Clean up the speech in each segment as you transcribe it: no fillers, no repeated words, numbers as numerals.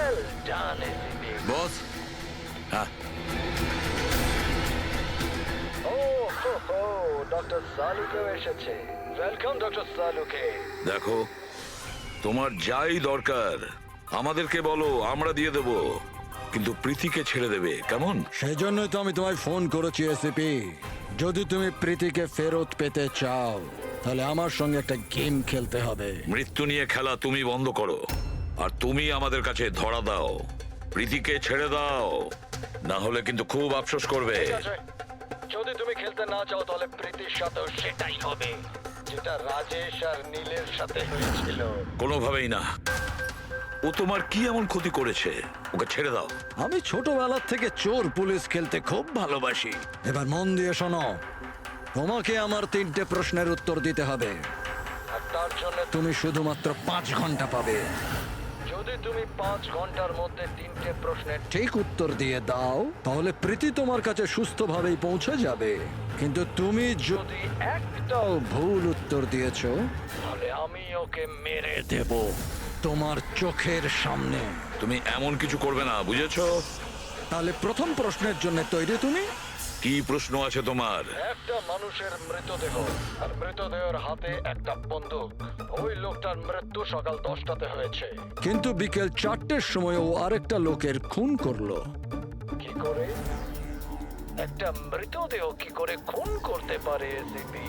Well done ACP. বস। হ্যাঁ, ও হো, doctor সালুকেও এসেছে। ওয়েলকাম ডক্টর সালুকে। দেখো, তোমার যাই দরকার আমাদেরকে বলো, আমরা দিয়ে দেব, কিন্তু প্রীতিকে ছেড়ে দেবে, কেমন? সেজন্যই তো আমি তোমায় ফোন করেছি এসিপি। যদি তুমি প্রীতিকে ফেরত পেতে চাও তাহলে আমার সঙ্গে একটা গেম খেলতে হবে। মৃত্যু নিয়ে খেলা তুমি বন্ধ করো, আর তুমি আমাদের কাছে ধরা দাও। প্রীতিকে ছেড়ে দাও, না হলে কিন্তু খুব আফসোস করবে। ঠিক আছে, যদি তুমি খেলতে না চাও তাহলে প্রীতির সাথেও সেটাই হবে, যেটা রাজেশ আর নীলের সাথে হয়েছিল। কোনোভাবেই না। ও তোমার কি এমন ক্ষতি করেছে? ওকে ছেড়ে দাও। আমি ছোটবেলার থেকে চোর পুলিশ খেলতে খুব ভালোবাসি। এবার মন দিয়ে শোনো, তোমাকে আমার 3টে প্রশ্নের উত্তর দিতে হবে। আর তার জন্য তুমি শুধুমাত্র 5 ঘন্টা পাবে। যদি তুমি 5 ঘন্টার মধ্যে 3টে প্রশ্নের ঠিক উত্তর দিয়ে দাও তাহলে প্রীতি তোমার কাছে সুস্থভাবেই পৌঁছে যাবে। কিন্তু তুমি যদি একটাও ভুল উত্তর দিয়েছো তাহলে আমি ওকে মেরে দেব তোমার চোখের সামনে। তুমি এমন কিছু করবে না, বুঝেছো? তাহলে প্রথম প্রশ্নের জন্য তৈরি তুমি? কি প্রশ্ন আছে তোমার? একটা মানুষের মৃতদেহ, আর মৃতদেহের হাতে একটা বন্দুক। ওই লোকটার মৃত্যু সকাল 10টাতে হয়েছে। কিন্তু বিকেল 4টের সময় ও আরেকটা লোকের খুন করলো। কি করে একটা মৃতদেহ কি করে খুন করতে পারে এসিপি?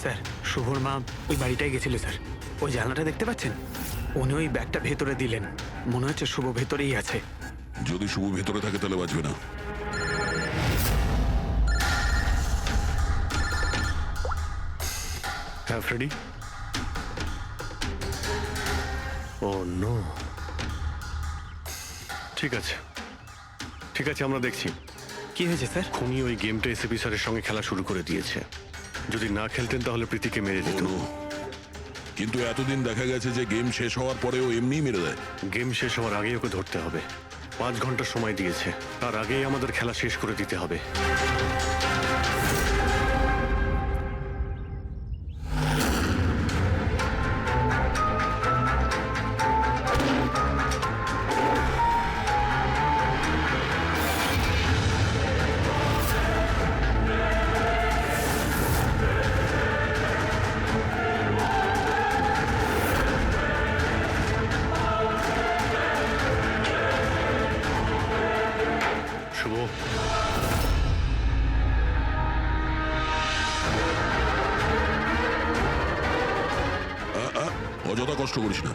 স্যার, শুভর মা ওই বাড়িটায় গেছিল স্যার। ওই জানলাটা দেখতে পাচ্ছেন? উনি ওই ব্যাগটা ভেতরে দিলেন। মনে হচ্ছে শুভ ভেতরেই আছে। যদি শুভ ভেতরে থাকে তাহলে বাঁচবে না। হ্যাঁ ফ্রেডি। ও নো। ঠিক আছে, ঠিক আছে, আমরা দেখছি। কি হয়েছে স্যার? খুনি ওই গেমটা এসিপি স্যারের সঙ্গে খেলা শুরু করে দিয়েছে। যদি না খেলতেন তাহলে প্রীতিকে মেরে দিত। নো, কিন্তু এতদিন দেখা গেছে যে গেম শেষ হওয়ার পরেও এমনি মেরে দেয়। গেম শেষ হওয়ার আগেই ওকে ধরতে হবে। 5 ঘন্টা সময় দিয়েছে, তার আগেই আমাদের খেলা শেষ করে দিতে হবে। শুভ, অযথা কষ্ট করিস না,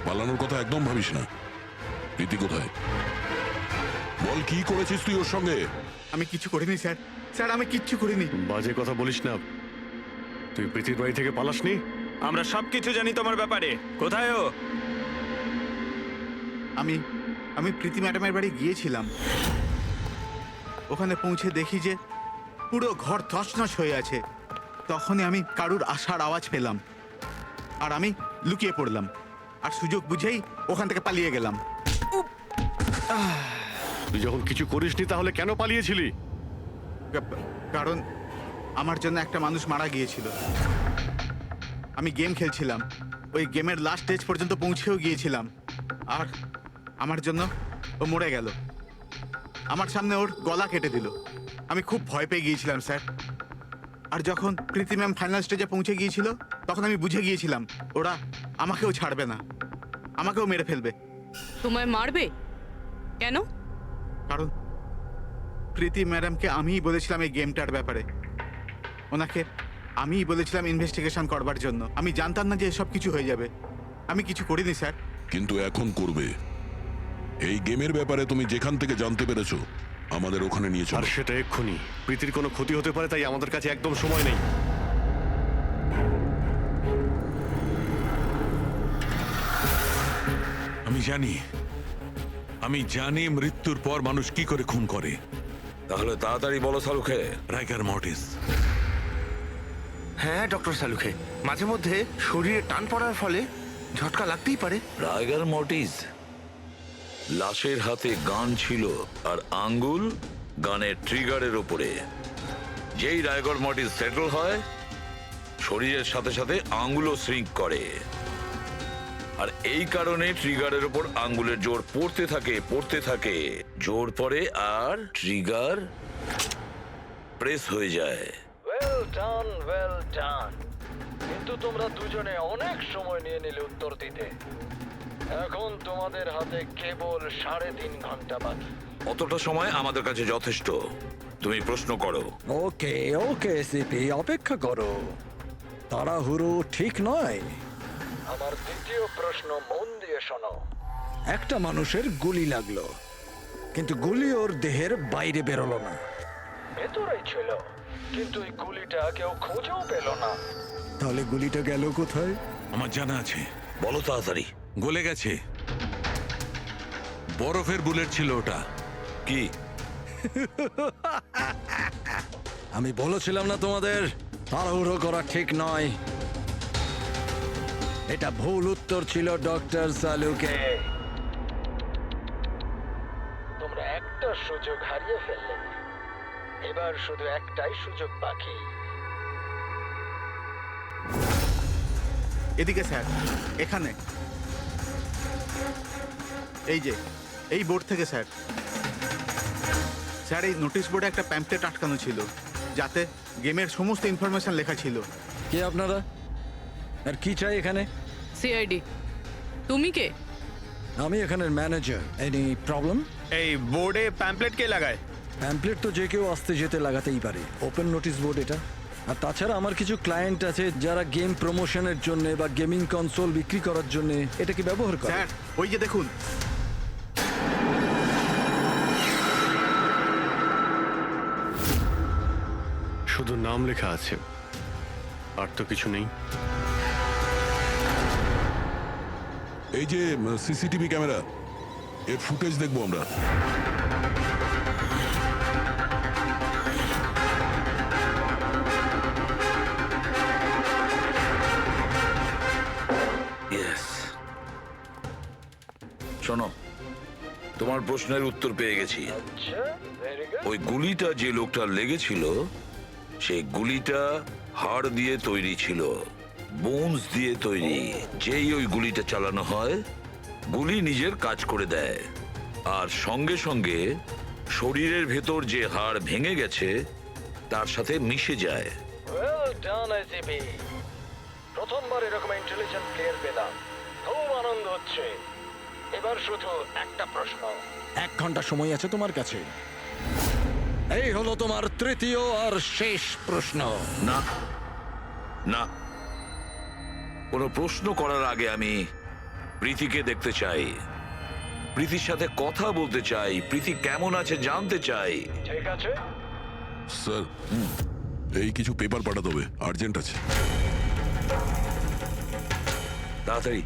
পালানোর কথা একদম ভাবিস না। প্রীতি কোথায়? বল, কি করেছিস তুই ওর সঙ্গে? আমি কিছু করিনি স্যার। স্যার, আমি কিচ্ছু করিনি। বাজে কথা বলিস না। তুই প্রীতির বাড়ি থেকে পালাসনি? আমরা সবকিছু জানি তোমার ব্যাপারে। কোথায় ও? আমি প্রীতি ম্যাডামের বাড়ি গিয়েছিলাম। ওখানে পৌঁছে দেখি যে পুরো ঘর তছনছ হয়ে আছে। তখনই আমি কারুর আসার আওয়াজ পেলাম, আর আমি লুকিয়ে পড়লাম, আর সুযোগ বুঝেই ওখান থেকে পালিয়ে গেলাম। তুই যখন কিছু করিসনি তাহলে কেন পালিয়েছিলি? কারণ আমার জন্য একটা মানুষ মারা গিয়েছিল। আমি গেম খেলছিলাম, ওই গেমের লাস্ট স্টেজ পর্যন্ত পৌঁছেও গিয়েছিলাম, আর আমার জন্য ও মরে গেল। আমার সামনে ওর গলা কেটে দিল। আমি খুব ভয় পেয়ে গিয়েছিলাম স্যার। আর যখন প্রীতি ম্যাম ফাইনাল স্টেজে পৌঁছে গিয়েছিল তখন আমি বুঝে গিয়েছিলাম ওরা আমাকেও ছাড়বে না, আমাকেও মেরে ফেলবে। তোমায় মারবে কেন? কারণ প্রীতি ম্যাডামকে আমিই বলেছিলাম এই গেমটার ব্যাপারে। ওনাকে আমিই বলেছিলাম ইনভেস্টিগেশন করবার জন্য। আমি জানতাম না যে এসব কিছু হয়ে যাবে। আমি কিছু করিনি স্যার। কিন্তু এখন করবে। এই গেমের ব্যাপারে তুমি যেখান থেকে জানতে পেরেছো আমাদের ওখানে নিয়ে আর চলো। সেটা এক্ষুনি। প্রীতির কোনো ক্ষতি হতে পারে, তাই আমাদের কাছে একদম সময় নেই। আমি জানি মৃত্যুর পর মানুষ কি করে খুন করে। তাহলে তাড়াতাড়ি বলো সালুকে। রাইগার মর্টিস। হ্যাঁ ডক্টর সালুখে, মাঝে মধ্যে শরীরে টান পড়ার ফলে ঝটকা লাগতেই পারে। রাইগার মর্টিস লাশের হাতে গান ছিল আর আঙ্গুল গানের ট্রিগারের উপরে। যেই রাইগার মর্টিস সেটেল হয়, শরীরের সাথে সাথে আঙ্গুলও শ্রিঙ্ক করে, আর এই কারণে ট্রিগারের উপর আঙ্গুলের জোর পড়তে থাকে, জোর পড়ে আর ট্রিগার প্রেস হয়ে যায়। Well done. কিন্তু তোমরা দুজনে অনেক সময় নিয়ে নিলে উত্তর দিতে। এখন তোমাদের হাতে কেবল 3.5 ঘন্টা বাকি। অতটা সময় আমাদের কাছে যথেষ্ট। তুমি প্রশ্ন করো। ওকে ওকে এসিপি, অপেক্ষা করো, তাড়াহুড়ো ঠিক নয়। আমার দ্বিতীয় প্রশ্ন মন দিয়ে শোনো। একটা মানুষের গুলি লাগলো, কিন্তু গুলি ওর দেহের বাইরে বেরোলো না। ভেতরেই ছিল, কিন্তু এই গুলিটা কেউ খুঁজেও পেল না। তাহলে গুলিটা গেল কোথায়? আমার জানা আছে, বলো তাড়াতাড়ি। গলে গেছে। বরফের বুলেট ছিল ওটা। কি? আমি বলেছিলাম না তোমাদের তাড়াহুড়ো করা ঠিক নয়। এটা ভুল উত্তর ছিল ডক্টর সালুকে। তোমরা একটা সুযোগ হারিয়ে ফেললে। এবার শুধু একটাই সুযোগ বাকি। এদিকে স্যার, এখানে এই যে এই বোর্ড থেকে স্যার। স্যার, এই নোটিশ বোর্ডে একটা প্যাম্পলেট আটকানো ছিল, যাতে গেমের সমস্ত ইনফরমেশন লেখা ছিল। কে আপনারা আর কি চাই এখানে? সিআইডি। তুমি কে? আমি এখানের ম্যানেজার। Any problem? এই বোর্ডে প্যাম্পলেট কে লাগায়? প্যাম্পলেট তো যে কেউ আসতে যেতে লাগাতেই পারে। ওপেন নোটিশ বোর্ড এটা। আর তাছাড়া আমার কিছু ক্লায়েন্ট আছে যারা গেম প্রমোশনের জন্য বা গেমিং কনসোল বিক্রি করার জন্য এটাকে ব্যবহার করে। স্যার, ওই যে দেখুন। শুধু নাম লেখা আছে, আর তো কিছু নেই। এই যে সিসিটিভি ক্যামেরা, এর ফুটেজ দেখবো আমরা। ইয়েস। শোনো, তোমার প্রশ্নের উত্তর পেয়ে গেছি। আচ্ছা, ভেরি গুড। ওই গুলিটা যে লোকটার লেগেছিল, সেই গুলিটা হাড় দিয়ে তৈরি ছিল, বোনস দিয়ে তৈরি। যেই ওই গুলিটা চালানো হয়, গুলি নিজের কাজ করে দেয়, আর সঙ্গে সঙ্গে শরীরের ভেতর যে হাড় ভেঙে গেছে তার সাথে মিশে যায়। Well done ICP. প্রথমবার এরকম ইন্টেলিজেন্ট প্লেয়ার পেলাম, খুব আনন্দ হচ্ছে। এবার শুধু একটা প্রশ্ন। 1 ঘন্টা সময় আছে তোমার কাছে। এই হলো তোমার তৃতীয় আর শেষ প্রশ্ন। না না, কোনো প্রশ্ন করার আগে আমি প্রীতিকে দেখতে চাই, প্রীতির সাথে কথা বলতে চাই, প্রীতি কেমন আছে জানতে চাই। ঠিক আছে, স্যার, এই কিছু পেপার পাঠাতে হবে, আর্জেন্ট আছে। তাড়াতাড়ি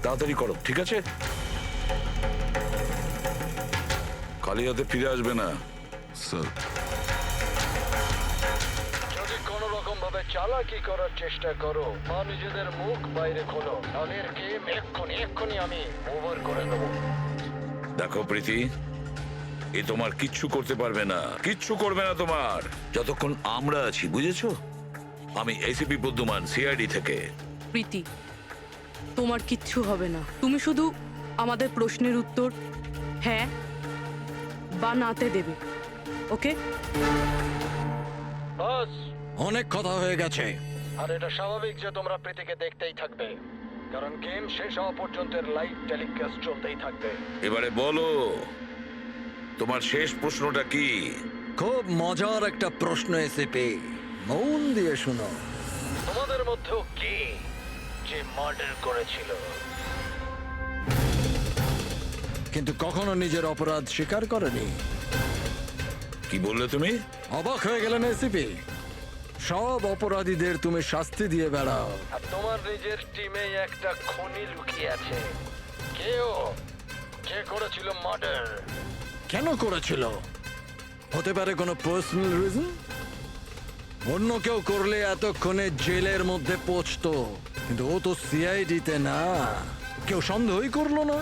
তাড়াতাড়ি করো, ঠিক আছে? খালি হাতে ফিরে আসবে না। স্যার, যদি কোনো রকম ভাবে চালাকি করার চেষ্টা করো বা নিজেদের মুখ বাইরে খোলো, তাহলে গেম এক্ষুনি আমি ওভার করে দেবো। দেখো প্রীতি, এ তোমার কিচ্ছু করতে পারবে না, কিচ্ছু করবে না তোমার, যতক্ষণ আমরা আছি, বুঝেছো? আমি এসিপি প্রদ্যুমান, সিআইডি থেকে। প্রীতি, তোমার কিচ্ছু হবে না। তুমি শুধু আমাদের প্রশ্নের উত্তর হ্যাঁ বা নাতে দেবে, ওকে? বাস। অনেক কথা হয়ে গেছে। আর এটা স্বাভাবিক যে তোমরা প্রীতিকে দেখতেই থাকবে, কারণ গেম শেষ হওয়া পর্যন্ত লাইভ টেলিকাস্ট চলতেই থাকবে। এবারে বলো, তোমার শেষ প্রশ্নটা কি? খুব মজার একটা প্রশ্ন এসিপি, মন দিয়ে শুনো। তোমাদের মধ্যেও কে যে মার্ডার করেছিল কিন্তু কখনো নিজের অপরাধ স্বীকার করেনি? কি বললে তুমি? অবাক হয়ে গেলেন এসিপি? সব অপরাধীদের তুমি শাস্তি দিয়ে বেড়াও, আর তোমার নিজের টিমে একটা খুনি লুকিয়ে আছে। কেউ করেছিল মার্ডার। কেন করেছিল? হতে পারে কোনো পার্সোনাল রিজন। অন্য কেউ করলে এতক্ষণে জেলের মধ্যে পৌঁছতো, কিন্তু ও তো সিআইডিতে না, কেউ সন্দেহই করলো না।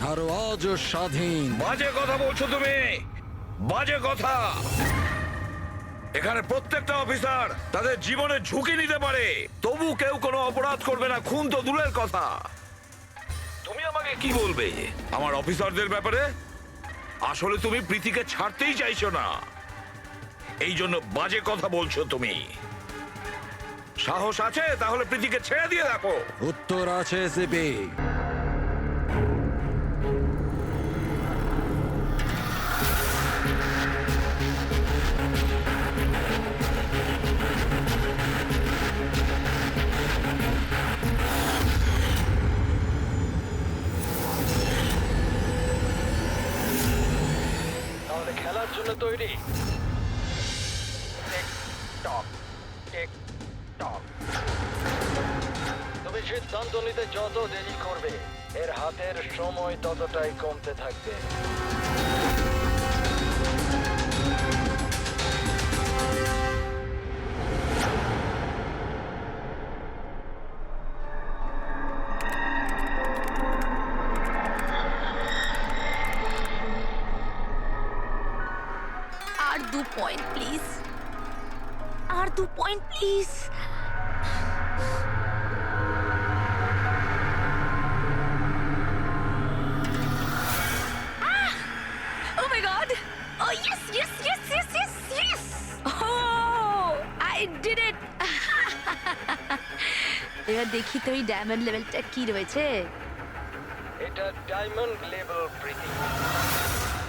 আর ও আজও স্বাধীন। বাজে কথা বলছো তুমি, বাজে কথা। এখানে প্রত্যেকটা অফিসার তাদের জীবনের ঝুঁকি নিতে পারে, তবু কেউ কোনো অপরাধ করবে না, খুন তো দূরের কথা। তুমি আমাকে কি বলবে আমার অফিসারদের ব্যাপারে? আসলে তুমি প্রীতিকে ছাড়তেই চাইছো না, এই জন্য বাজে কথা বলছো তুমি। সাহস আছে তাহলে প্রীতিকে ছেড়ে দিয়ে রাখো। উত্তর আছে সিপি। তাহলে খেলার জন্য তৈরি? টিক টক, টিক টক। তুমি সিদ্ধান্ত নিতে যত দেরি করবে, এর হাতের সময় ততটাই কমতে থাকবে। আর 2 পয়েন্ট প্লিজ, আর 2 point please. Oh my god! Oh yes, yes, yes, yes, yes, yes! Oh, I did it! এবার দেখি তো এই ডায়মন্ড লেভেলটা কি রয়েছে। এটা ডায়মন্ড লেভেল প্রীতি,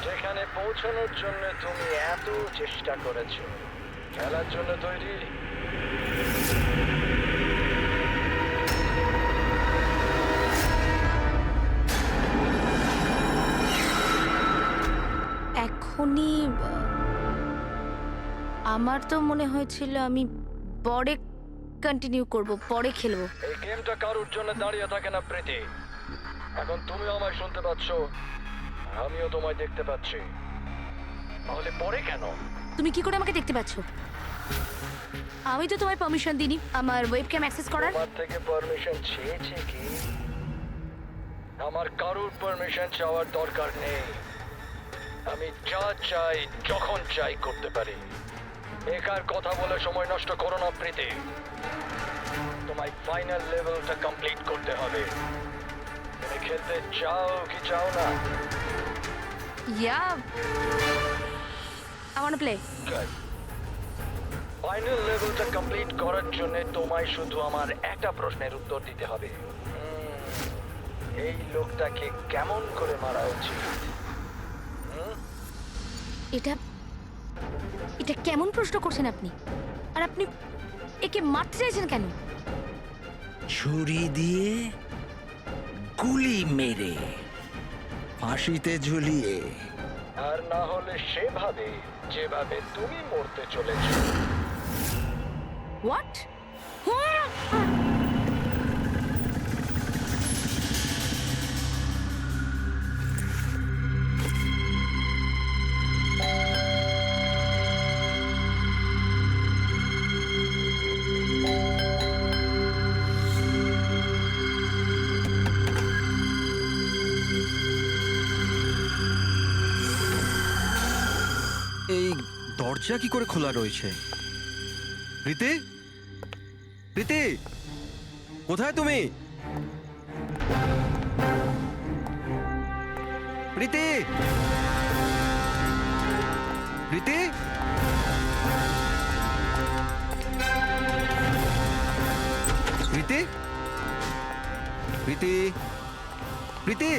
যেখানে পৌঁছানোর জন্য তুমি এত চেষ্টা করেছো। খেলার জন্য তৈরি? এখনই আমার তো মনে হয়েছিল আমি পরে কন্টিনিউ করব, পরে খেলবো। এই গেমটা কারোর জন্য দাঁড়িয়ে থাকে না প্রীতি। এখন তুমিও আমায় শুনতে পাচ্ছ, আমিও তোমায় দেখতে পাচ্ছি। তাহলে পরে কেন? তুমি কি করে আমাকে দেখতে পাচ্ছ? আমি তো তোমায় পারমিশন দিইনি আমার ওয়েবক্যাম অ্যাক্সেস করার। তোমার থেকে পারমিশন চেয়েছে কি? আমার কারোর পারমিশন চাওয়ার দরকার নেই। আমি যা চাই যখন চাই করতে পারি। বেকার কথা বলে সময় নষ্ট করো না প্রীতি। তোমায় ফাইনাল লেভেলটা কমপ্লিট করতে হবে। তুমি খেলতে চাও কি চাও না? Yeah. I want to play. Good. Final লেভেলটা কমপ্লিট করার জন্য তোমায় শুধু আমার একটা প্রশ্নের উত্তর দিতে হবে। এই লোকটাকে কেমন করে মারা উচিত? এটা এটা কেমন প্রশ্ন করছেন আপনি? আর আপনি একে মারতে চাইছেন কেন? ছুরি দিয়ে, গুলি মেরে, ফাঁসিতে ঝুলিয়ে। আর না হলে সেভাবে যেভাবে তুমি মরতে চলেছো। What? এই দরজা কি করে খোলা রয়েছে? প্রীতি, প্রীতি, কোথায় তুমি? প্রীতি, প্রীতি, প্রীতি, প্রীতি, প্রীতি।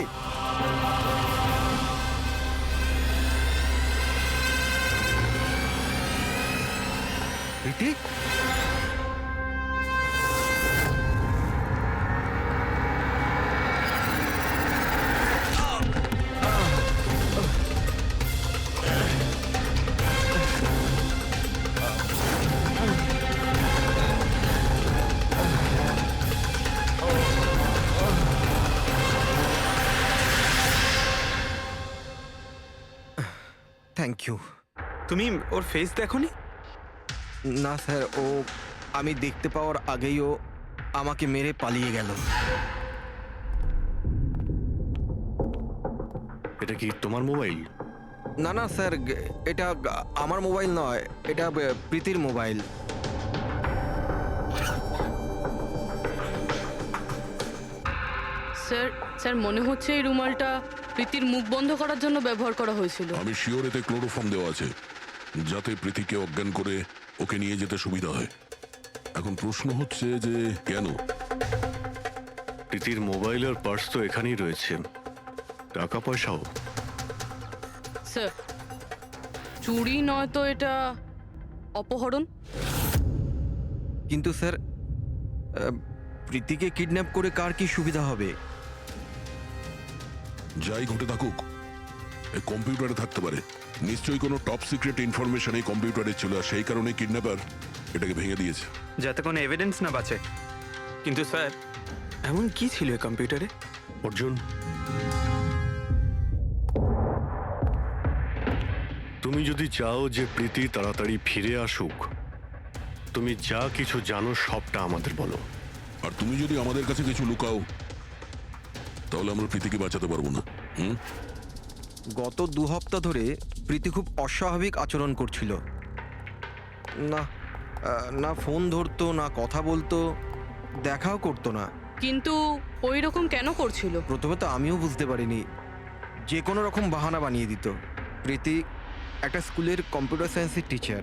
প্রীতি, থ্যাংক ইউ। তুমি ওর ফেস দেখোনি? না স্যার, ও আমি দেখতে পাওয়ার আগেই ও আমাকে মেরে পালিয়ে গেল। এটা কি তোমার মোবাইল? না না স্যার, এটা আমার মোবাইল নয়, এটা প্রীতির মোবাইল। স্যার স্যার মনে হচ্ছে এই রুমালটা প্রীতির মুখ বন্ধ করার জন্য ব্যবহার করা হয়েছিল। আমি শিওর এতে ক্লোরোফর্ম দেওয়া আছে, যাতে প্রীতিকে অজ্ঞান করে ওকে নিয়ে যেতে সুবিধা হয়। এখন প্রশ্ন হচ্ছে যে কেন? প্রীতির মোবাইল আর পার্স তো এখানেই রয়েছে, টাকা পয়সাও। স্যার চুরি নয় তো এটা অপহরণ। কিন্তু স্যার, প্রীতিকে কিডন্যাপ করে কার কি সুবিধা হবে? যাই ঘটে থাকুক, এই কম্পিউটারে থাকতে পারে। নিশ্চয়ই কোনো টপ সিক্রেট ইনফরমেশন এই কম্পিউটারে ছিল, আর সেই কারণে কিডন্যাপার এটাকে ভেঙে দিয়েছে। যাতে কোনো এভিডেন্স না বাঁচে। কিন্তু স্যার, এমন কি ছিল এই কম্পিউটারে? অর্জুন, তুমি যদি চাও যে প্রীতি তাড়াতাড়ি ফিরে আসুক, তুমি যা কিছু জানো সবটা আমাদের বলো। আর তুমি যদি আমাদের কাছে কিছু লুকাও, তাহলে আমরা প্রীতিকে বাঁচাতে পারবো না। গত 2 সপ্তাহ ধরে প্রীতি খুব অস্বাভাবিক আচরণ করছিল। না না ফোন ধরতো, না কথা বলতো, দেখাও করতো না। কিন্তু ওই রকম কেন করছিল? প্রথমে তো আমিও বুঝতে পারিনি, যে কোনো রকম বাহানা বানিয়ে দিত। প্রীতি একটা স্কুলের কম্পিউটার সায়েন্সের টিচার।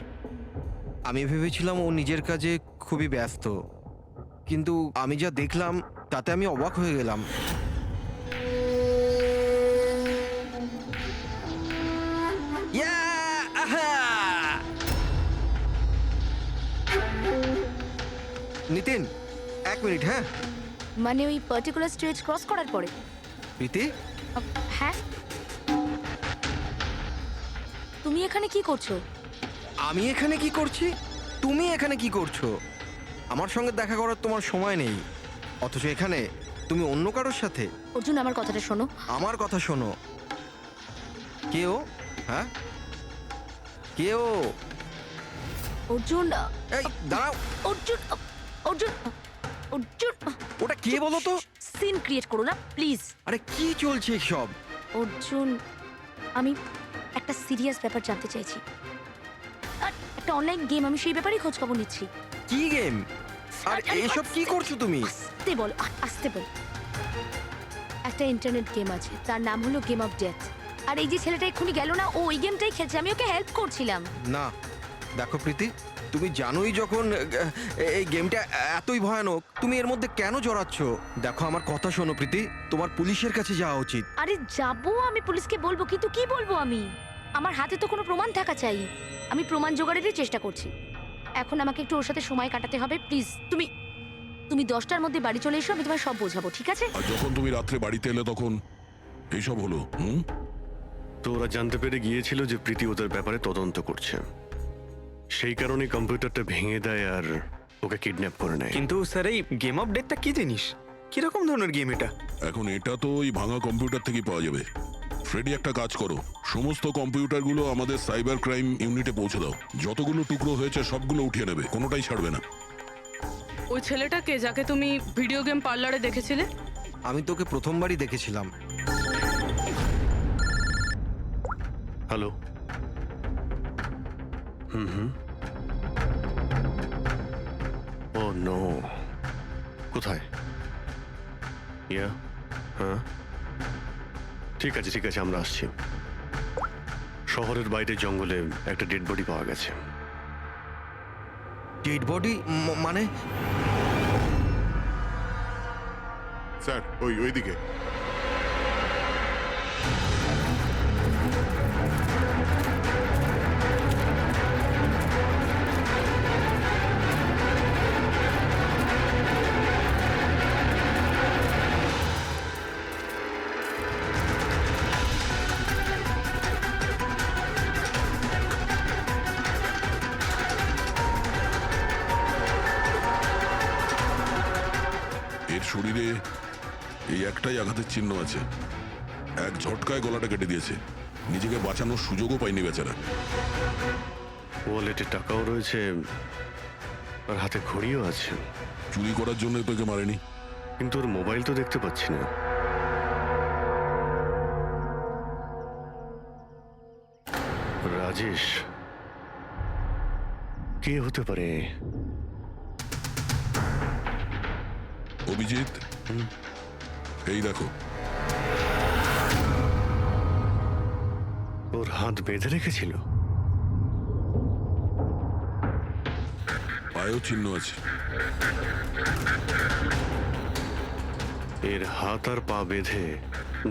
আমি ভেবেছিলাম ও নিজের কাজে খুবই ব্যস্ত, কিন্তু আমি যা দেখলাম তাতে আমি অবাক হয়ে গেলাম। নিতিন, 1 মিনিট। হ্যাঁ মানে ওই পার্টিকুলার স্টেজ ক্রস করার পরে? প্রীতি, হ্যাঁ, তুমি এখানে কি করছো? আমি এখানে কি করছি? তুমি এখানে কি করছো? আমার সঙ্গে দেখা করার তোমার সময় নেই, অথচ এখানে তুমি অন্য কারোর সাথে। অর্জুন, আমার কথাটা শোনো। আমার কথা শোনো। কে ও? হ্যাঁ, কে ও? অর্জুন, এই দাঁড়াও। অর্জুন, অর্জুন, অর্জুন, ওটা কে বলো তো? সিন ক্রিয়েট করো না প্লিজ। আরে কি চলছে সব? অর্জুন, আমি একটা সিরিয়াস ব্যাপার জানতে চাইছি। আর একটা অনলাইন গেম, আমি সেই ব্যাপারেই খোঁজ খবর নিচ্ছি। কি গেম? আর এসব কি করছো তুমি? আস্তে বল, আস্তে বল। একটা ইন্টারনেট গেম আছে, তার নাম হলো গেম অফ ডেথ। আর এই যে ছেলেটা এক্ষুনি গেল না, ও ওই গেমটাই খেলছে, আমি ওকে হেল্প করছিলাম। না দেখো প্রীতি, তুমি জানোই যখন এই গেমটা এতই ভয়ানক, তুমি এর মধ্যে কেন জড়াচ্ছ? দেখো আমার কথা শোনো প্রীতি, তোমার পুলিশের কাছে যাওয়া উচিত। আরে যাবো, আমি পুলিশকে বলবো, কিন্তু কি বলবো আমি? আমার হাতে তো কোনো প্রমাণ থাকা চাই। আমি প্রমাণ জোগাড়েরই চেষ্টা করছি। এখন আমাকে একটু ওর সাথে সময় কাটাতে হবে। প্লিজ তুমি 10টার মধ্যে বাড়ি চলে এসো, আমি তোমায় সব বোঝাবো, ঠিক আছে? আর যখন তুমি রাত্রে বাড়িতে এলে তখন এইসব হলো। তো ওরা জানতে পেরে গিয়েছিল যে প্রীতি ওদের ব্যাপারে তদন্ত করছে, সেই কারণে কম্পিউটারটা ভেঙে দেয় আর ওকে কিডন্যাপ করে নেয়। কিন্তু স্যার, এই গেম অফ ডেথটা কি জিনিস? কিরকম ধরনের গেম এটা? এখন এটা তো ওই ভাঙা কম্পিউটার থেকেই পাওয়া যাবে। ফ্রেডি, একটা কাজ করো, সমস্ত কম্পিউটারগুলো আমাদের সাইবার ক্রাইম ইউনিটে পৌঁছে দাও। যতগুলো টুকরো হয়েছে সবগুলো উঠিয়ে নেবে, কোনোটাই ছাড়বে না। ওই ছেলেটাকে যাকে তুমি ভিডিও গেম পার্লারে দেখেছিলে? আমি তোকে প্রথমবারই দেখেছিলাম। হ্যালো। ও নো, কোথায়? ইয়া, হ্যাঁ ঠিক আছে ঠিক আছে, আমরা আসছি। শহরের বাইরে জঙ্গলে একটা ডেড বডি পাওয়া গেছে। ডেড বডি মানে? স্যার ওইদিকে। এর শরীরে এই একটাই আঘাতের চিহ্ন আছে, এক ঝটকায় গলাটা কেটে দিয়েছে। নিজেকে বাঁচানোর সুযোগও পায়নি বেচারা। ওয়ালেটে টাকাও রয়েছে আর হাতে ঘড়িও আছে, চুরি করার জন্য তোকে মারেনি। কিন্তু ওর মোবাইল তো দেখতে পাচ্ছি না। রাজেশ কে হতে পারে? অভিজিৎ, এই দেখো, ওর হাত বেঁধে রেখেছিল। পায়েও চিহ্ন আছে। এর হাত আর পা বেঁধে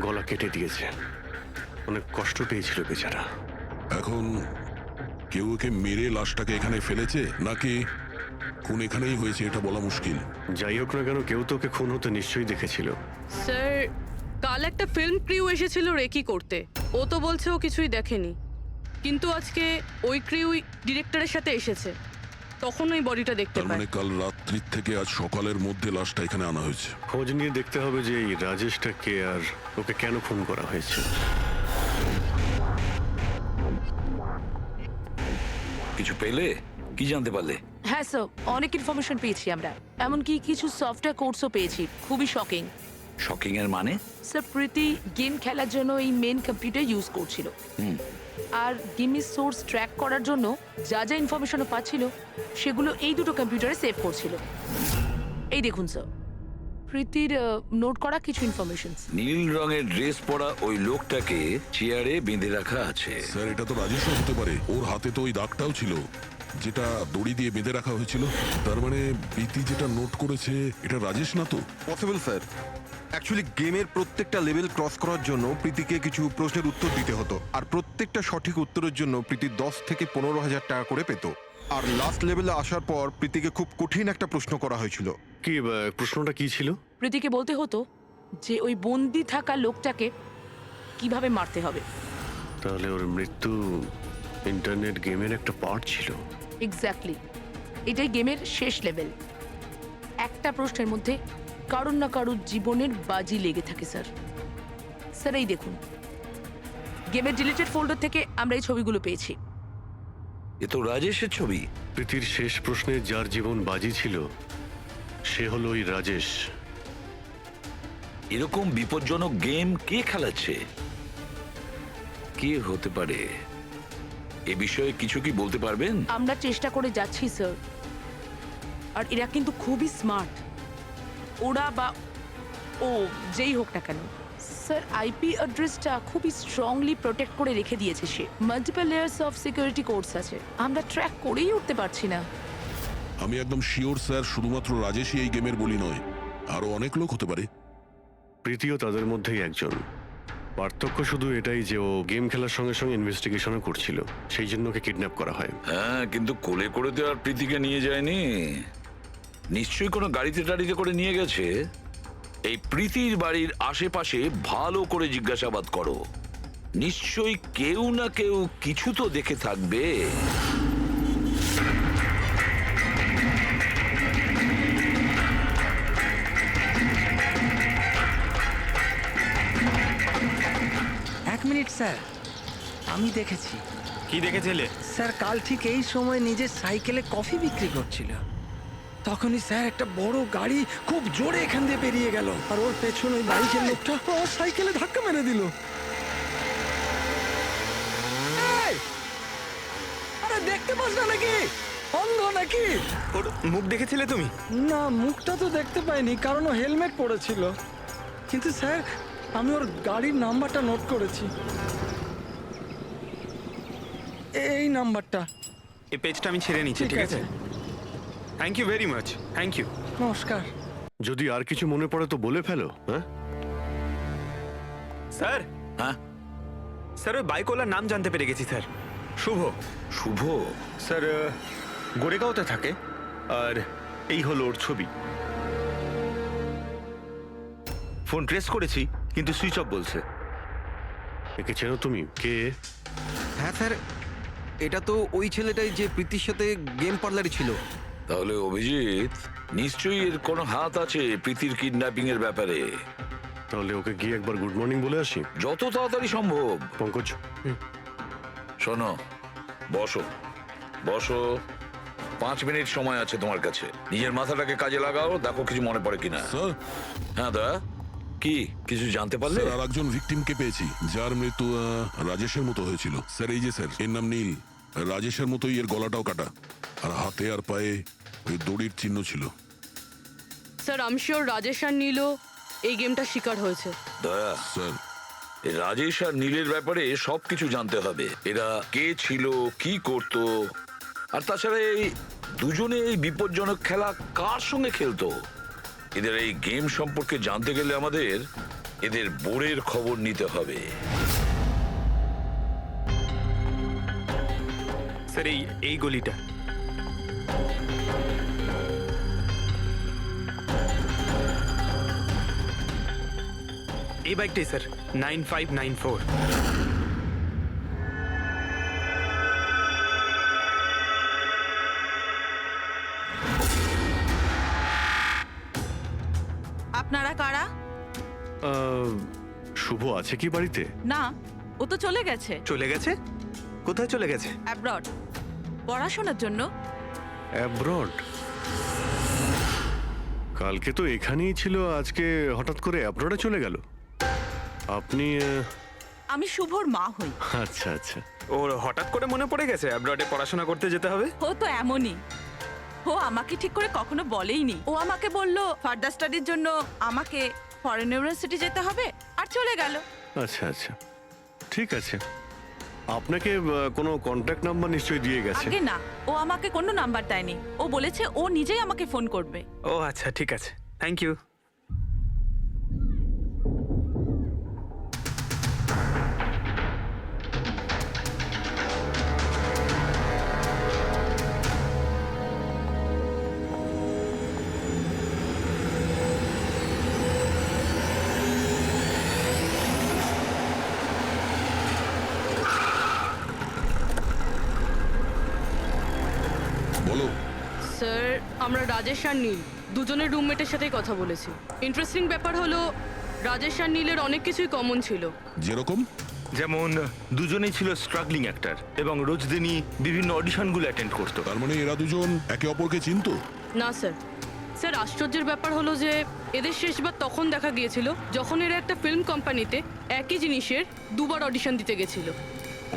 গলা কেটে দিয়েছে। অনেক কষ্ট পেয়েছিল বেচারা। এখন কেউ ওকে মেরে লাশটাকে এখানে ফেলেছে নাকি খুন এখানেই হয়েছে এটা বলা মুশকিল। যাই হোক না কেন, কেউ তোকে খুন হতে নিশ্চয়ই দেখেছিল। স্যার, কাল একটা ফিল্ম ক্রিউ এসেছিল রেকি করতে। ও তো বলছে ও কিছুই দেখেনি, কিন্তু আজকে ওই ক্রিউ ডিরেক্টরের সাথে এসেছে, তখন ওই বডিটা দেখতে তার পায়। মানে কাল রাত্রির থেকে আজ সকালের মধ্যে লাশটা এখানে আনা হয়েছে। খোঁজ নিয়ে দেখতে হবে যে এই রাজেশটা কে আর ওকে কেন খুন করা হয়েছে। কিছু পেলে? কি জানতে পারলে? হ্যাঁ স্যার, অনেক ইনফরমেশন পেয়েছি আমরা, এমনকি কিছু সফটওয়্যার কোর্সও পেয়েছি। খুবই শকিং। শকিং এর মানে? স্যার, প্রীতি গেম খেলার জন্য এই মেন কম্পিউটার ইউজ করছিল, আর গেমের সোর্স ট্র্যাক করার জন্য যা যা ইনফরমেশনও পাচ্ছিল সেগুলো এই দুটো কম্পিউটারে সেভ করছিল। এই দেখুন স্যার, প্রীতির নোট করা কিছু ইনফরমেশন। নীল রঙের ড্রেস পরা ওই লোকটাকে চেয়ারে বেঁধে রাখা আছে। স্যার, এটা তো রাজেশও হতে পারে। ওর হাতে তো ওই দাগটাও ছিল যেটা দড়ি দিয়ে বেঁধে রাখা হয়েছিল। তার মানে প্রীতি যেটা নোট করেছে এটা রাজেশ না তো? Possible sir. অ্যাকচুয়ালি গেমের প্রত্যেকটা লেভেল ক্রস করার জন্য প্রীতিকে কিছু প্রশ্নের উত্তর দিতে হতো, আর প্রত্যেকটা সঠিক উত্তরের জন্য প্রীতি 10 থেকে 15,000 টাকা করে পেত। আর লাস্ট লেভেলে আসার পর প্রীতিকে খুব কঠিন একটা প্রশ্ন করা হয়েছিল। কি প্রশ্নটা কি ছিল? প্রীতিকে বলতে হতো যে ওই বন্দি থাকা লোকটাকে কিভাবে মারতে হবে। তাহলে ওর মৃত্যু ইন্টারনেট গেমের একটা পার্ট ছিল। এক্স্যাক্টলি, এটাই গেমের শেষ লেভেল। একটা প্রশ্নের মধ্যে কারুর না কারুর জীবনের বাজি লেগে থাকে স্যার। স্যার, এই দেখুন, গেমের ডিলিটেড ফোল্ডার থেকে আমরা এই ছবিগুলো পেয়েছি। এ তো রাজেশের ছবি। প্রীতির শেষ প্রশ্নে যার জীবন বাজি ছিল সে হলো ওই রাজেশ। এরকম বিপজ্জনক গেম কে খেলাচ্ছে? কে হতে পারে? এ বিষয়ে কিছু কি বলতে পারবেন? আমরা চেষ্টা করে যাচ্ছি স্যার, আর এরা কিন্তু খুবই স্মার্ট। ওরা বা ও যেই হোক না কেন স্যার, আইপি অ্যাড্রেসটা খুবই স্ট্রংলি প্রোটেক্ট করে রেখে দিয়েছে সে। Multiple layers of security codes আছে, আমরা ট্র্যাক করেই উঠতে পারছি না। আমি একদম শিওর স্যার, শুধুমাত্র রাজেশই এই গেমের বলি নয়, আরো অনেক লোক হতে পারে। প্রীতিও তাদের মধ্যেই একজন। পার্থক্য শুধু এটাই যে ও গেম খেলার সঙ্গে সঙ্গে ইনভেস্টিগেশনও করছিল, সেই জন্য ওকে কিডন্যাপ করা হয়। হ্যাঁ, কিন্তু কোলে করে তো আর প্রীতিকে নিয়ে যায়নি। নিশ্চয়ই কোনো গাড়িতে টাড়িতে করে নিয়ে গেছে। এই প্রীতির বাড়ির আশেপাশে ভালো করে জিজ্ঞাসাবাদ করো, নিশ্চয়ই কেউ না কেউ কিছু তো দেখে থাকবে। এক মিনিট স্যার, আমি দেখেছি। কি দেখেছিলে? স্যার, কাল ঠিক এই সময় নিজের সাইকেলে কফি বিক্রি করছিল। তখনই স্যার একটা বড় গাড়ি খুব জোরে এখান দিয়ে বেরিয়ে গেল, আর ওর পেছনে ওই বাইকের লোকটা ওর সাইকেলে ধাক্কা মেরে দিল। এই! আরে দেখতে পাস না নাকি? অন্ধ নাকি? ওর মুখ দেখেছিলে তুমি? না, মুখটা তো দেখতে পাইনি, কারণ ও হেলমেট পরেছিল। কিন্তু স্যার, আমি ওর গাড়ির নাম্বারটা নোট করেছি। এই নাম্বারটা। এই পেজটা আমি ছেড়ে নিচ্ছি, ঠিক আছে? Thank you very much. Thank you. নমস্কার। যদি আর কিছু মনে পড়ে তো বলে ফেলো। হ্যাঁ স্যার, হ্যাঁ স্যার, ওই বাইকওয়ালার নাম জানতে পেরে গেছি স্যার। শুভ। শুভ? স্যার, গোরেগাঁওতে থাকে, আর এই হলো ওর ছবি। ফোন ট্রেস করেছি, কিন্তু সুইচ অফ বলছে। একে চেনো তুমি? কে? হ্যাঁ স্যার, এটা তো ওই ছেলেটাই যে প্রীতির সাথে গেম পার্লারে ছিল। তাহলে অভিজিৎ, নিশ্চয়ই এর কোনো হাত আছে প্রীতির কিডন্যাপিং এর ব্যাপারে। তাহলে ওকে গিয়ে একবার গুড মর্নিং বলে আসি। যত তাড়াতাড়ি সম্ভব। পঙ্কজ, শোনো, বসো বসো, 5 মিনিট সময় আছে তোমার কাছে। নিজের মাথাটাকে কাজে লাগাও, দেখো কিছু মনে পড়ে কিনা। স্যার, হ্যাঁ দা, কি কিছু জানতে পারলে? স্যার, আর একজন ভিকটিমকে পেয়েছি যার মৃত্যু রাজেশের মতো হয়েছিল। স্যার, এই যে স্যার, এর নাম নীল। রাজেশের মতোই এর গলাটাও কাটা, আর হাতে আর পায়ে ওই দড়ির চিহ্ন ছিল। স্যার আমি শিওর রাজেশ আর নীলও এই গেমটা শিকার হয়েছে। দয়া, স্যার, এই রাজেশ আর নীলের ব্যাপারে সবকিছু জানতে হবে। এরা কে ছিল, কি করত, আর তাছাড়া এই দুজনে এই বিপজ্জনক খেলা কার সঙ্গে খেলতো। এদের এই গেম সম্পর্কে জানতে গেলে আমাদের এদের বোর্ডের খবর নিতে হবে। স্যার এই গলিটা। এই বাইকটাই স্যার, 9594। আপনারা কারা? শুভ আছে কি বাড়িতে? না, ও তো চলে গেছে চলে গেছে? কোথায় চলে গেছে? অ্যাব্রড পড়াশোনার জন্য। অ্যাব্রড? কালকে তো এখানেই ছিল, আজকে হঠাৎ করে অ্যাব্রডে চলে গেল। আপনি আমি শুভর মা হই। আচ্ছা আচ্ছা। ওর হঠাৎ করে মনে পড়ে গেছে অ্যাব্রডে পড়াশোনা করতে যেতে হবে। ও তো এমনই, ও আমাকে ঠিক করে কখনো বলেইনি। ও আমাকে বলল ফার্দার স্টাডির জন্য আমাকে ফরেন ইউনিভার্সিটি যেতে হবে, আর চলে গেল। আচ্ছা আচ্ছা, ঠিক আছে। আপনাকে কোনো কন্ট্যাক্ট নাম্বার নিশ্চয়ই দিয়ে গেছে? আগে না, ও আমাকে কোনো নাম্বার দেয়নি। ও বলেছে ও নিজেই আমাকে ফোন করবে। ও আচ্ছা, ঠিক আছে, থ্যাংক ইউ। বলো। স্যার আমরা রাজেশ আর নীল দুজনের রুমমেটের সাথেই কথা বলেছি। ইন্টারেস্টিং ব্যাপার হলো রাজেশ আর নীলের অনেক কিছুই কমন ছিল। যেরকম? যেমন দুজনেই ছিল স্ট্রাগলিং অ্যাক্টর এবং রোজ দিনই বিভিন্ন অডিশনগুলো অ্যাটেন্ড করতো। তার মানে এরা দুজন একে অপরকে চিনতো? না স্যার। স্যার আশ্চর্যের ব্যাপার হলো যে এদের শেষবার তখন দেখা গিয়েছিল যখন এরা একটা ফিল্ম কোম্পানিতে একই জিনিসের দুবার অডিশন দিতে গেছিল।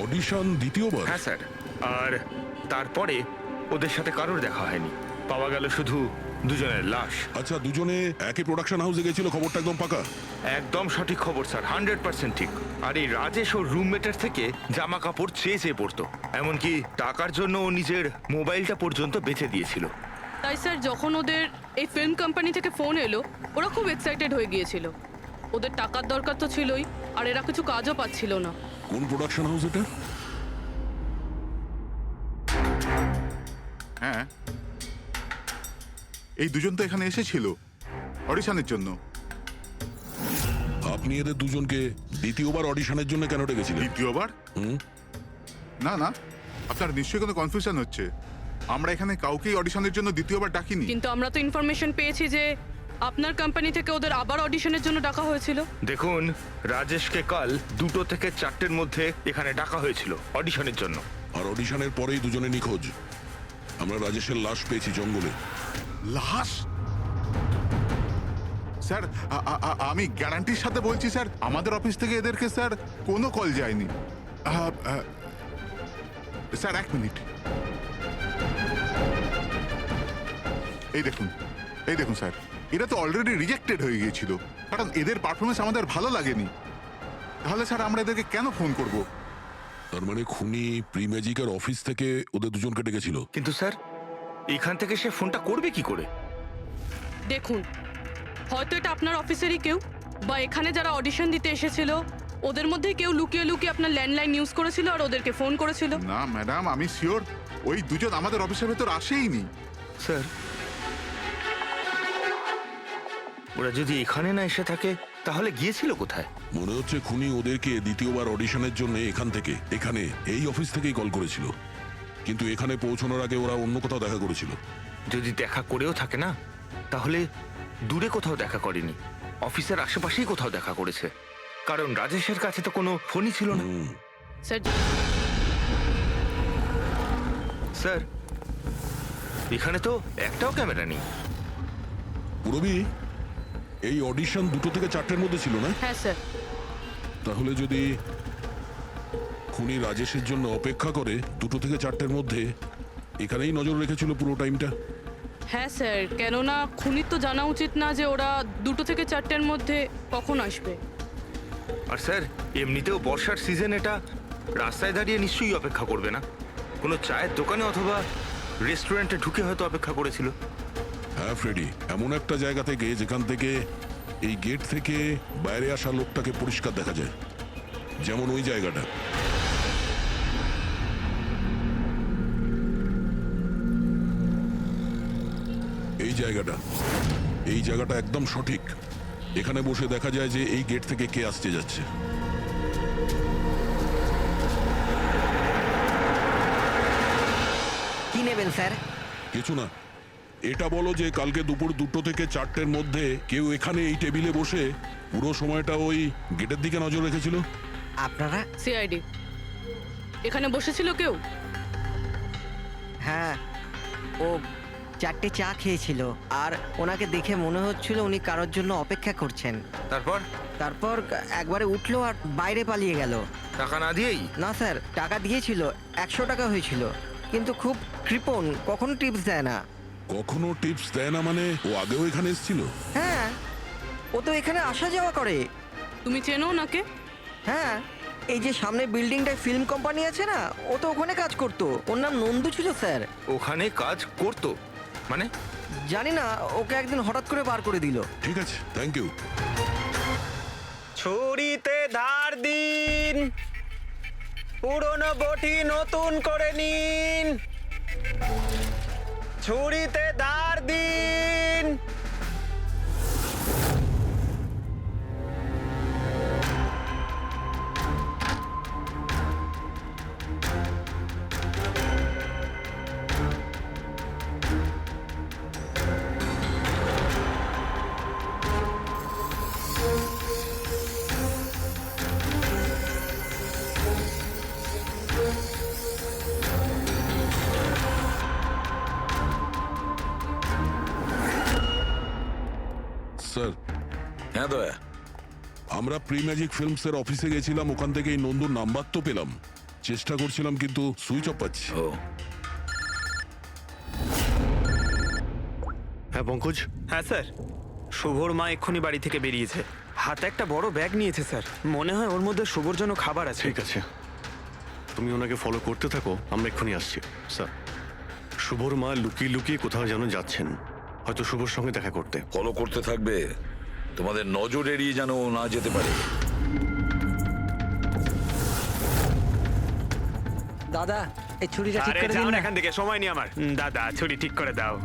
অডিশন দ্বিতীয়বার? হ্যাঁ স্যার, আর তারপরে ওদের সাথে কারোর দেখা হয়নি, পাওয়া গেল শুধু দুজনের লাশ। আচ্ছা, দুজনে একই প্রোডাকশন হাউসে গেছিল, খবরটা একদম পাকা? একদম সঠিক খবর স্যার, 100% ঠিক। আর এই রাজেশ ওর রুমমেটের থেকে জামা কাপড় চেয়ে চেয়ে পড়তো, এমনকি টাকার জন্য ও নিজের মোবাইলটা পর্যন্ত বেচে দিয়েছিল। তাই স্যার যখন ওদের এই ফিল্ম কোম্পানি থেকে ফোন এলো ওরা খুব এক্সাইটেড হয়ে গিয়েছিল। ওদের টাকার দরকার তো ছিলই, আর এরা কিছু কাজও পাচ্ছিল না। কোন প্রোডাকশন হাউস এটা? হ্যাঁ, এই দুজন তো এখানে এসেছিল অডিশনের জন্য। আপনি এদের দুজনকে দ্বিতীয়বার অডিশনের জন্য কেন ডেকেছিলেন? দ্বিতীয়বার? না না, আপনার নিশ্চয়ই কোনো কনফিউশন হচ্ছে। আমরা এখানে কাউকেই অডিশনের জন্য দ্বিতীয়বার ডাকিনি। কিন্তু আমরা তো ইনফরমেশন পেয়েছি যে আপনার কোম্পানি থেকে ওদের আবার অডিশনের জন্য ডাকা হয়েছিল। দেখুন, রাজেশকে কাল 2টো থেকে 4টের মধ্যে এখানে ডাকা হয়েছিল অডিশনের জন্য। আর অডিশনের পরেই দুজনে নিখোঁজ। আমরা রাজেশের লাশ পেয়েছি জঙ্গলে। লাশ? স্যার, আমি গ্যারান্টির সাথে বলছি স্যার, আমাদের অফিস থেকে এদেরকে স্যার কোনো কল যায়নি। স্যার 1 মিনিট, এই দেখুন স্যার, এরা তো অলরেডি রিজেক্টেড হয়ে গিয়েছিল, কারণ এদের পারফরমেন্স আমাদের ভালো লাগেনি। তাহলে স্যার আমরা এদেরকে কেন ফোন করব? তার মানে খুনি প্রি ম্যাজিকের অফিস থেকে ওদের দুজনকে ডেকেছিল। কিন্তু স্যার এখান থেকে সে ফোনটা করবে কি করে? দেখুন, হয়তো এটা আপনার অফিসেরই কেউ, বা এখানে যারা অডিশন দিতে এসেছিল ওদের মধ্যে কেউ লুকিয়ে লুকিয়ে আপনার ল্যান্ডলাইন ইউজ করেছিল আর ওদেরকে ফোন করেছিল। না ম্যাডাম, আমি শিওর ওই দুজন আমাদের অফিসের ভেতর আসেইনি। স্যার, ওরা যদি এখানে না এসে থাকে তাহলে গিয়েছিল কোথায়? মনে হচ্ছে খুনি ওদেরকে দ্বিতীয়বার অডিশনের জন্য এখানে এই অফিস থেকেই কল করেছিল, কিন্তু এখানে পৌঁছানোর আগে ওরা অন্য কোথাও দেখা করেছিল। যদি দেখা করেও থাকে না, তাহলে দূরে কোথাও দেখা করেনি, অফিসের আশেপাশেই কোথাও দেখা করেছে, কারণ রাজেশের কাছে তো কোনো ফোনই ছিল না। স্যার স্যার, এখানে তো একটাও ক্যামেরা নেই। পুরবি, এই অডিশন 2টো থেকে 4টের মধ্যে ছিল না? হ্যাঁ স্যার। তাহলে যদি খুনি রাজেশের জন্য অপেক্ষা করে 2টো থেকে 4টের মধ্যে এখানেই নজর রেখেছিল পুরো টাইমটা। হ্যাঁ স্যার, কেননা খুনির তো জানা উচিত না যে ওরা 2টো থেকে 4টের মধ্যে কখন আসবে। আর স্যার, এমনিতেও বর্ষার সিজন, এটা রাস্তায় দাঁড়িয়ে নিশ্চয়ই অপেক্ষা করবে না, কোনো চায়ের দোকানে অথবা রেস্টুরেন্টে ঢুকে হয়তো অপেক্ষা করেছিল। হ্যাঁ ফ্রেডি, এমন একটা জায়গা থেকে যেখান থেকে এই গেট থেকে বাইরে আসা লোকটাকে পরিষ্কার দেখা যায়, যেমন ওই জায়গাটা। এই জায়গাটা একদম সঠিক। এখানে বসে দেখা যায় যে এই গেট থেকে কে আসতে যাচ্ছে। কি নেবেন স্যার? কিছু না, এটা বলো যে কালকে দুপুর 2টো থেকে 4টের মধ্যে কেউ এখানে এই টেবিলে বসে পুরো সময়টা ওই গেটের দিকে নজর রেখেছিল? আপনারা? সিআইডি। এখানে বসেছিল কেউ? হ্যাঁ, ও 4টে চা খেয়েছিল আর ওনাকে দেখে মনে হচ্ছিল উনি কারোর জন্য অপেক্ষা করছেন। তারপর একবারে উঠলো আর বাইরে পালিয়ে গেল। টাকা না দিয়েই? না স্যার, টাকা দিয়েছিল, 100 টাকা হয়েছিল, কিন্তু খুব কৃপণ, কখনো টিপস দেয় না। কখনো টিপস দেয় না মানে? ও আগেও এখানে এসেছিল? হ্যাঁ, ও তো এখানে আসা যাওয়া করে। তুমি চেনো নাকে? হ্যাঁ, এই যে সামনে বিল্ডিংটায় ফিল্ম কোম্পানি আছে না, ও তো ওখানে কাজ করতো। ওর নাম নন্দু ছিল স্যার। ওখানে কাজ করতো মানে? জানি না, ওকে একদিন হঠাৎ করে বার করে দিল। ঠিক আছে, থ্যাংক ইউ। ছুরিতে ধার দিন, পুরনো বটি নতুন করে নিন। ছুরিতে ধার দিন। স্যার। হ্যাঁ দয়া, আমরা প্রি ম্যাজিক ফিল্মসের অফিসে গেছিলাম, ওখান থেকে এই নন্দুর নাম্বার তো পেলাম, চেষ্টা করছিলাম কিন্তু সুইচ অফ পাচ্ছি। হ্যাঁ পঙ্কজ। হ্যাঁ স্যার, শুভর মা এক্ষুনি বাড়ি থেকে বেরিয়েছে, হাতে একটা বড় ব্যাগ নিয়েছে স্যার। মনে হয় ওর মধ্যে শুভর জন্য খাবার আছে। ঠিক আছে, তুমি ওনাকে ফলো করতে থাকো, আমরা এক্ষুনি আসছি। স্যার, শুভর মা লুকিয়ে লুকিয়ে কোথাও যেন যাচ্ছেন, হয়তো শুভর সঙ্গে দেখা করতে। ফলো করতে থাকবে, তোমাদের নজর এড়িয়ে যেন ও না যেতে পারে। দাদা, এই ছুরিটা ঠিক আরে করে যাও দিন না না। এখান থেকে, সময় নেই আমার। দাদা, ছুরি ঠিক করে দাও।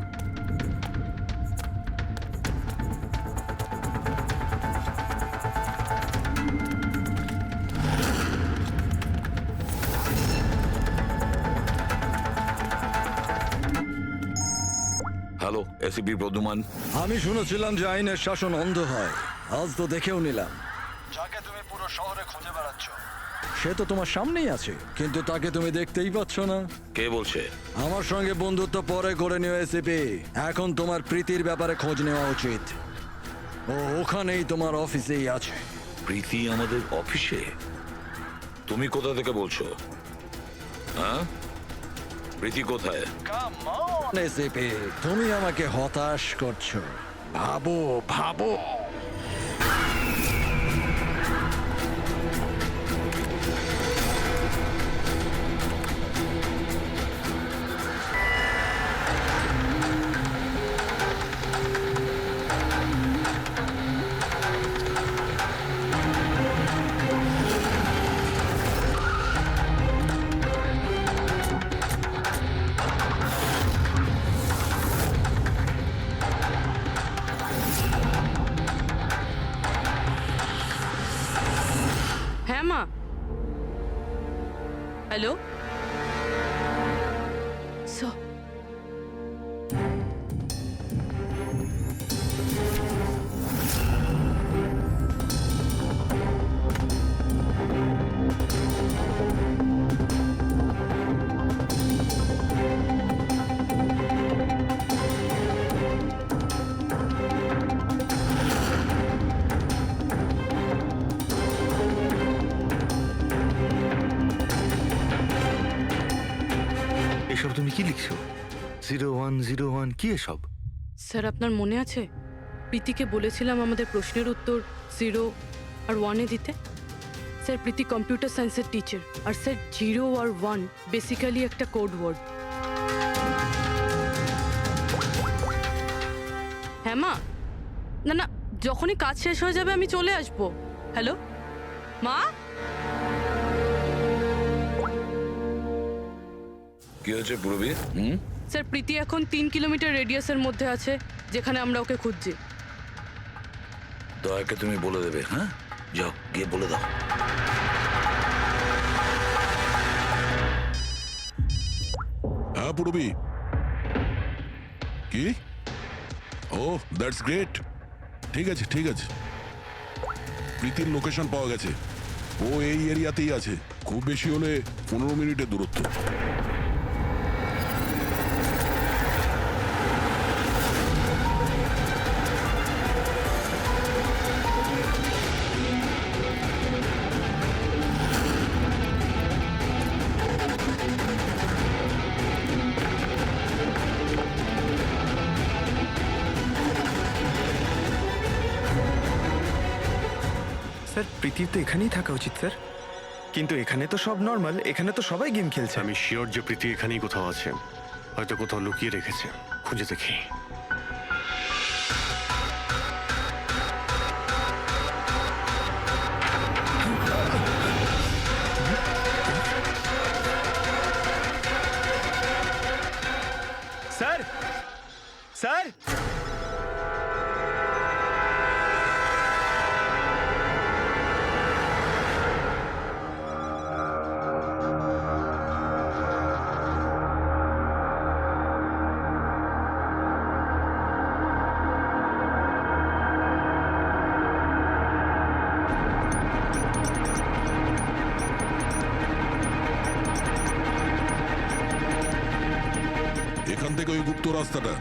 Hello, ACP Pradyuman. আমি শুনেছিলাম যে আইনের শাসন অন্ধ হয়, আজ তো দেখেও নিলাম। যাকে তুমি পুরো শহরে খুঁজে বেড়াচ্ছ, সে তো তোমার সামনেই আছে, কিন্তু তাকে তুমি দেখতেই পাচ্ছ না। কে বলছে? আমার সঙ্গে বন্ধুত্ব পরে করে নিও এসিপি, এখন তোমার প্রীতির ব্যাপারে খোঁজ নেওয়া উচিত। ও ওখানেই তোমার অফিসেই আছে। প্রীতি আমাদের অফিসে? তুমি কোথা থেকে বলছো? হ্যাঁ, প্রীতি কোথায়? এসিপি, তুমি আমাকে হতাশ করছো। ভাবো ভাবো। হ্যাঁ মা। হ্যালো। কি লিখছো? 0101 কি এসব? স্যার আপনার মনে আছে প্রীতিকে বলেছিলাম আমাদের প্রশ্নের উত্তর 0 আর 1-এ দিতে? স্যার প্রীতি কম্পিউটার সায়েন্সের টিচার, আর স্যার 0 আর 1 বেসিক্যালি একটা কোড ওয়ার্ড। হ্যাঁ মা, না না, যখনই কাজ শেষ হয়ে যাবে আমি চলে আসবো। হ্যালো মা? কি হয়েছে পূরবী? স্যার প্রীতি এখন 3 কিলোমিটার রেডিয়াসের মধ্যে আছে, যেখানে আমরা ওকে খুঁজছি। দয়াকে তুমি বলে দেবে। হ্যাঁ, যাও গিয়ে বলে দাও। হ্যাঁ পূরবী, কি? ও দ্যাটস গ্রেট। ঠিক আছে ঠিক আছে, প্রীতির লোকেশন পাওয়া গেছে। ও এই এরিয়াতেই আছে, খুব বেশি হলে 15 মিনিটের দূরত্ব। স্যার প্রীতির তো এখানেই থাকা উচিত স্যার, কিন্তু এখানে তো সব নর্মাল, এখানে তো সবাই গেম খেলছে। আমি শিওর যে প্রীতি এখানেই কোথাও আছে, হয়তো কোথাও লুকিয়ে রেখেছে। খুঁজে দেখি। স্যার স্যার এখান থেকে ওই গুপ্ত রাস্তাটা।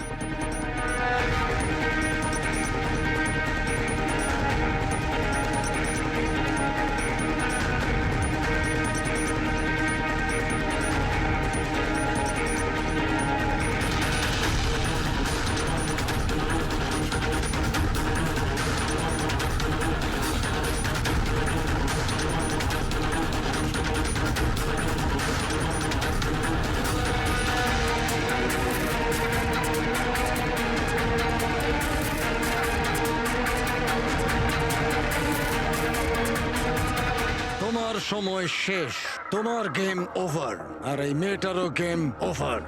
তোমার সময় শেষ, তোমার গেম ওভার, আর এই মেয়েটারও গেম ওভার।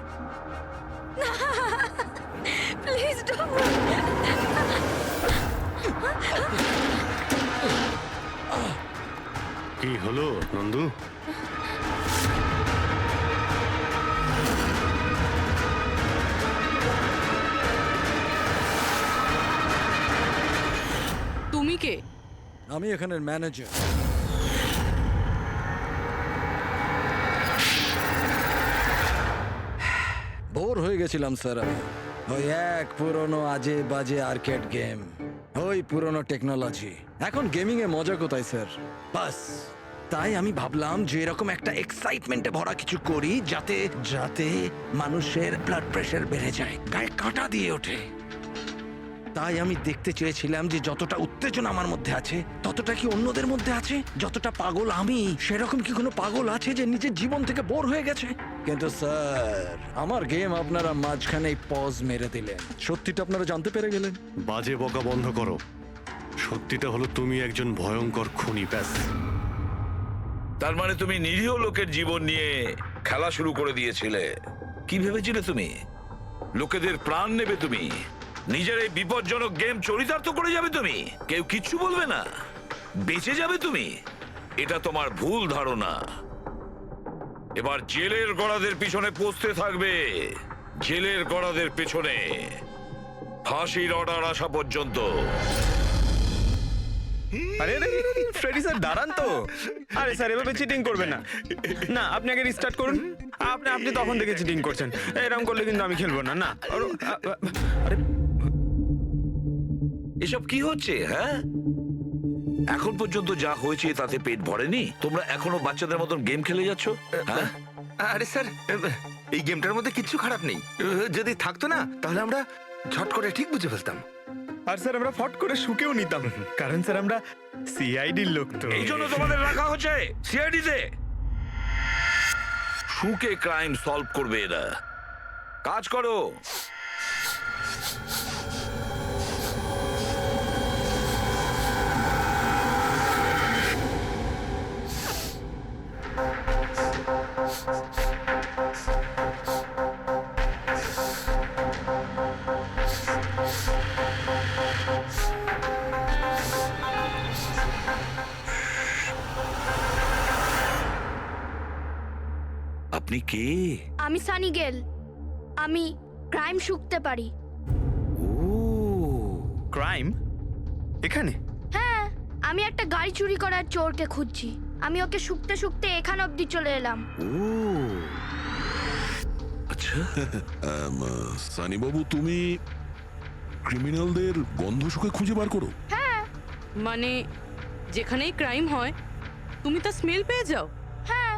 Please don't. কি হলো নন্দু? তুমি কে? আমি এখানের ম্যানেজার। বোর হয়ে গেছিলাম স্যার আমি। ওই এক পুরনো আজে বাজে আর্কেড গেম, ওই পুরনো টেকনোলজি। এখন গেমিং এ মজা কোথায় স্যার? বাস তাই আমি ভাবলাম যে এরকম একটা এক্সাইটমেন্টে ভরা কিছু করি, যাতে যাতে মানুষের ব্লাড প্রেশার বেড়ে যায়, গায়ে কাঁটা দিয়ে ওঠে। তাই আমি দেখতে চেয়েছিলাম যে যতটা উত্তেজনা আমার মধ্যে আছে, ততটা কি অন্যদের মধ্যে আছে? যতটা পাগল আমি, সেরকম কি কোনো পাগল আছে যে নিজের জীবন থেকে বোর হয়ে গেছে? কিন্তু স্যার, আমার গেম আপনারা মাঝখানেই পজ মেরে দিলেন। সত্যিটা আপনারা জানতে পেরে গেলেন। বাজে বকা বন্ধ করো। সত্যিটা হলো তুমি একজন ভয়ঙ্কর খুনি, ব্যাস। তার মানে তুমি নিরীহ লোকের জীবন নিয়ে খেলা শুরু করে দিয়েছিলে। কি ভেবেছিলে তুমি? লোকেদের প্রাণ নেবে তুমি? নিজের এই বিপজ্জনক গেম চরিতার্থ করে যাবে তুমি? কেউ কিচ্ছু বলবে না, বেঁচে যাবে তুমি? এটা তোমার ভুল ধারণা। এবার জেলের গড়াদের পিছনে পৌঁছতে থাকবে, জেলের গড়াদের পেছনে, ফাঁসির অর্ডার আসা পর্যন্ত। আরে ফ্রেডি স্যার দাঁড়ান তো। আরে স্যার এভাবে চিটিং করবেন না। না, আপনি আগে রিস্টার্ট করুন। আপনি তখন থেকে চিটিং করছেন, এরকম করলে কিন্তু আমি খেলবো না। না আরে এসব কি হচ্ছে? হ্যাঁ, এখন পর্যন্ত যা হয়েছে তাতে পেট ভরেনি? তোমরা এখনো বাচ্চাদের মতন গেম খেলে যাচ্ছ? হ্যাঁ? আরে স্যার, এই গেমটার মধ্যে কিচ্ছু খারাপ নেই। যদি থাকতো না তাহলে আমরা ঝট করে ঠিক বুঝে ফেলতাম। আর স্যার আমরা ফট করে শুকেও নিতাম, কারণ স্যার আমরা সিআইডির লোক তো। এই জন্য তোমাদের রাখা হচ্ছে সিআইডিতে। শুকে ক্রাইম সলভ করবে এরা। কাজ করো। আপনি কে? আমি সানি গেল। আমি ক্রাইম শুকতে পারি। ক্রাইম এখানে? হ্যাঁ, আমি একটা গাড়ি চুরি করার চোরকে খুঁজছি। আমি ওকে শুকতে শুকতে এখান অবধি চলে এলাম। আচ্ছা, সানি বাবু, তুমি ক্রিমিনালদের গন্ধ শুকে খুঁজে বার করো? হ্যাঁ মানে যেখানেই ক্রাইম হয় তুমি তা স্মেল পেয়ে যাও? হ্যাঁ,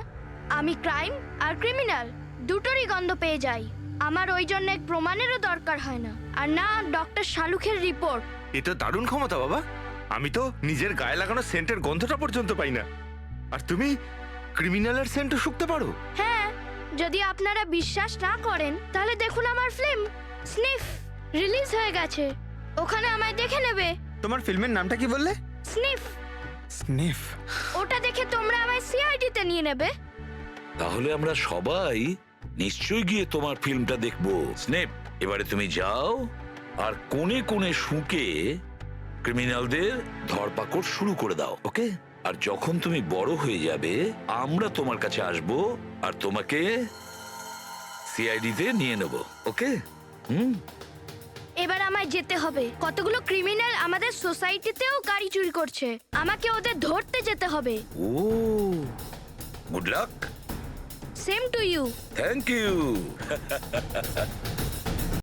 আমি ক্রাইম আর ক্রিমিনাল দুটোরই গন্ধ পেয়ে যাই। আমার ওই জন্য এক প্রমাণেরও দরকার হয় না, আর না ডক্টর শালুখের রিপোর্ট। এ তো দারুণ ক্ষমতা বাবা। আমি তো নিজের গায়ে লাগানো সেন্টের গন্ধটা পর্যন্ত পাই না, আর তুমি ক্রিমিনালের সেন্টও শুকতে পারো? হ্যাঁ, যদি আপনারা বিশ্বাস না করেন তাহলে দেখুন আমার ফিল্ম স্নিফ রিলিজ হয়ে গেছে, ওখানে আমায় দেখে নেবে। তোমার ফিল্মের নামটা কি বললে? স্নিফ। স্নিফ? ওটা দেখে তোমরা আমায় সিআইডিতে নিয়ে নেবে। তাহলে আমরা সবাই নিশ্চয়ই গিয়ে তোমার ফিল্মটা দেখবো। স্নেপ, এবারে তুমি যাও আর কোণে কোণে শুকে ক্রিমিনালদের ধরপাকড় শুরু করে দাও, ওকে? আর যখন তুমি বড় হয়ে যাবে আমরা তোমার কাছে আসবো আর তোমাকে সিআইডিতে নিয়ে নেব, ওকে? এবার আমায় যেতে হবে। কতগুলো ক্রিমিনাল আমাদের সোসাইটিতেও গাড়ি চুরি করছে, আমাকে ওদের ধরতে যেতে হবে। ও, good luck. Same to you. Thank you.